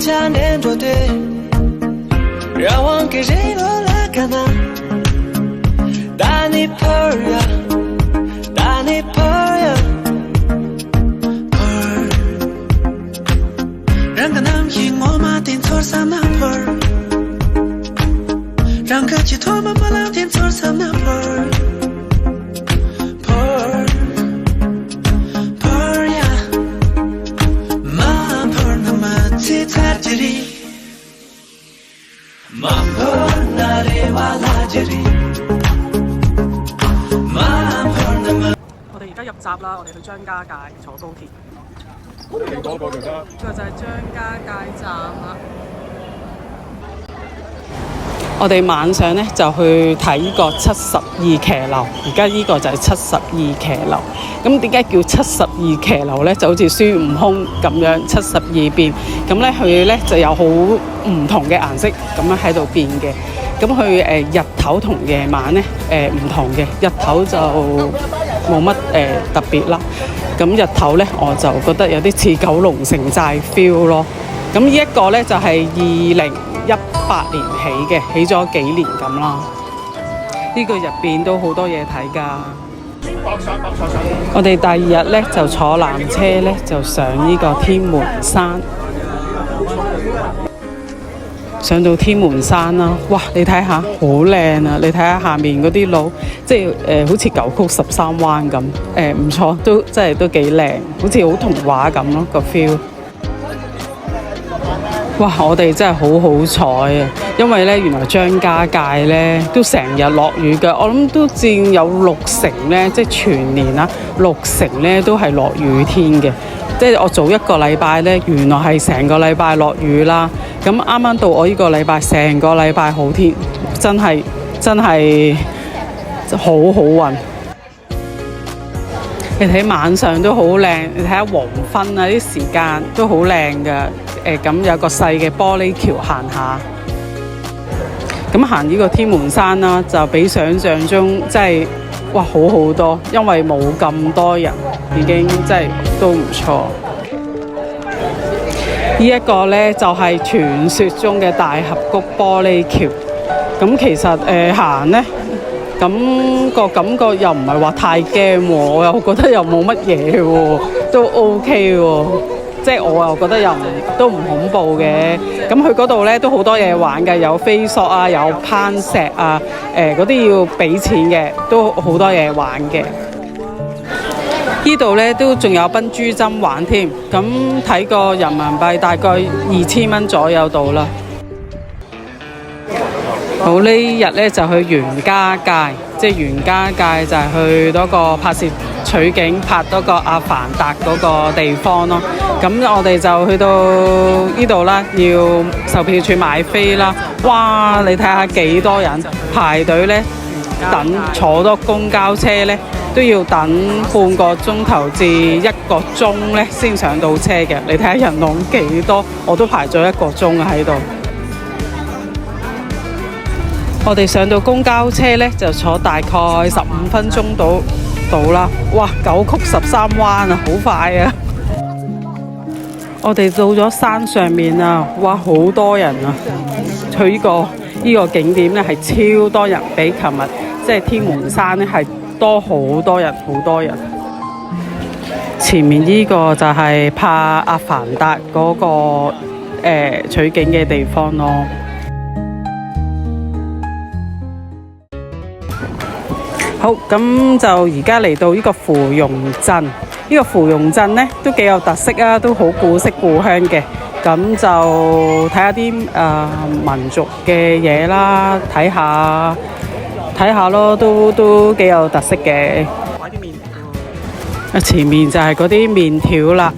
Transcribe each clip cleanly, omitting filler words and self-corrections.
家粘着对，让我给谁落了个呢？大你婆呀，大你婆呀，婆儿，让个男人我嘛点错上那婆儿，让个鸡托嘛不能点错上那婆儿，婆儿。我哋而家入閘啦，我哋去張家界坐高鐵。呢個就係張家界站啦。我哋晚上呢就去睇呢個72騎樓，而家呢個就係72騎樓。咁點解叫72騎樓呢？就好似孫悟空咁樣72變。咁呢佢呢就有好唔同嘅顏色咁樣喺度變嘅。咁佢日頭同夜晚呢唔同嘅，日頭就冇乜特別啦。咁日頭呢我就覺得有啲似九龍城寨 feel 咯。咁呢一個呢就係2018年起嘅，起咗幾年咁啦。呢個入邊都好多嘢睇㗎。我哋第二日呢就坐纜車呢就上呢個天門山。上到天門山啦，哇！你睇下，好靚啊！你睇下下面嗰啲路，即係好似九曲13彎咁，唔錯，都真係都幾靚，好似好童話咁咯個 feel。哇！我哋真係好彩啊，因為呢原來張家界呢都成日落雨嘅，我諗都佔有60%呢，即係全年啦60%呢都係落雨天嘅。即係我早一個禮拜呢，原來係成個禮拜落雨啦。咁啱啱到我呢個禮拜，成個禮拜好天，真係好運。你睇晚上都好靚，你睇下黃昏啊啲時間都好靚㗎。咁有個細嘅玻璃橋行下。咁行呢個天門山啦，就比想像中即係哇好多，因為冇咁多人，已經即係都唔錯。呢一個呢，就係傳說中嘅大峽谷玻璃橋。咁其實行呢，咁個感覺又唔係話太驚喎，我又覺得又冇乜嘢喎，都 OK 喎。即係我又覺得又都唔恐怖嘅。咁佢嗰度呢都好多嘢玩嘅，有飛索啊，有攀石啊，嗰啲要俾錢嘅，都好多嘢玩嘅。呢度呢都仲有賓珠針玩添，咁睇個人民幣大概2000蚊左右到啦。好，呢日呢就去袁家界，即係袁家界就係去嗰個拍攝取景拍嗰個阿凡達嗰個地方咯。咁我哋就去到呢度啦，要售票處買飛啦。哇！你睇下幾多人排隊呢，等坐多公交車呢，都要等半個鐘頭至1個鐘呢先上到車嘅。你睇下人龍幾多，我都排咗1個鐘喺度。我哋上到公交車呢，就坐大概15分鐘到啦。哇！9曲13彎啊，好快啊！我哋到咗山上面啊，哇！好多人啊！去呢個景點呢，係超多人，比琴日即係天門山呢係多好多人，好多人。前面呢個就係拍阿凡達嗰個取景嘅地方咯。好，咁就而家嚟到呢個芙蓉鎮。呢個芙蓉鎮呢都幾有特色啊，都好古色古香嘅。咁就睇下啲民族嘅嘢啦，睇下咯，都幾有特色嘅。前面就係嗰啲麵條啦。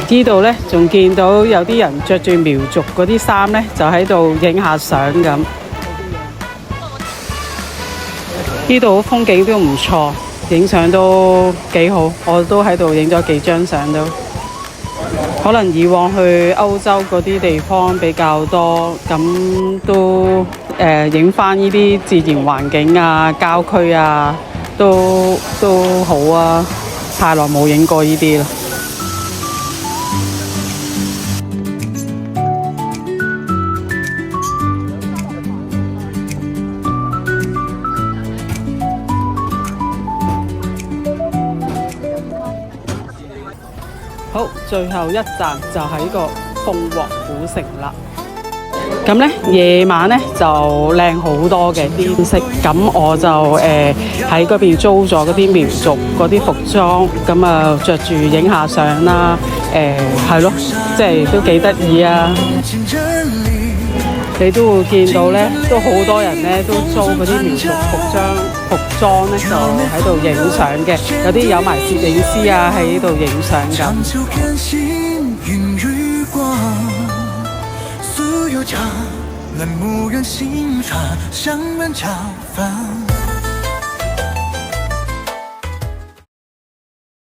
呢度呢，仲見到有啲人着住苗族嗰啲衫呢，就喺度影下相咁。呢度風景都唔錯，影相都幾好，我都喺度影咗幾張相都。可能以往去歐洲嗰啲地方比較多，咁都影返呢啲自然環境啊、郊區啊，都好啊！太耐冇影過呢啲啦。好，最後一站就喺個鳳凰古城啦。咁呢夜晚呢就靚好多嘅天色，咁我就喺嗰邊租咗嗰啲苗族嗰啲服裝，咁啊着住影下相啦，係咯，即係都幾得意啊！你都會見到呢，都好多人呢都租嗰啲苗族服裝呢，就喺度影相嘅，有啲有埋攝影師啊喺度影相咁。冷漠人心肠，相伴茶飯。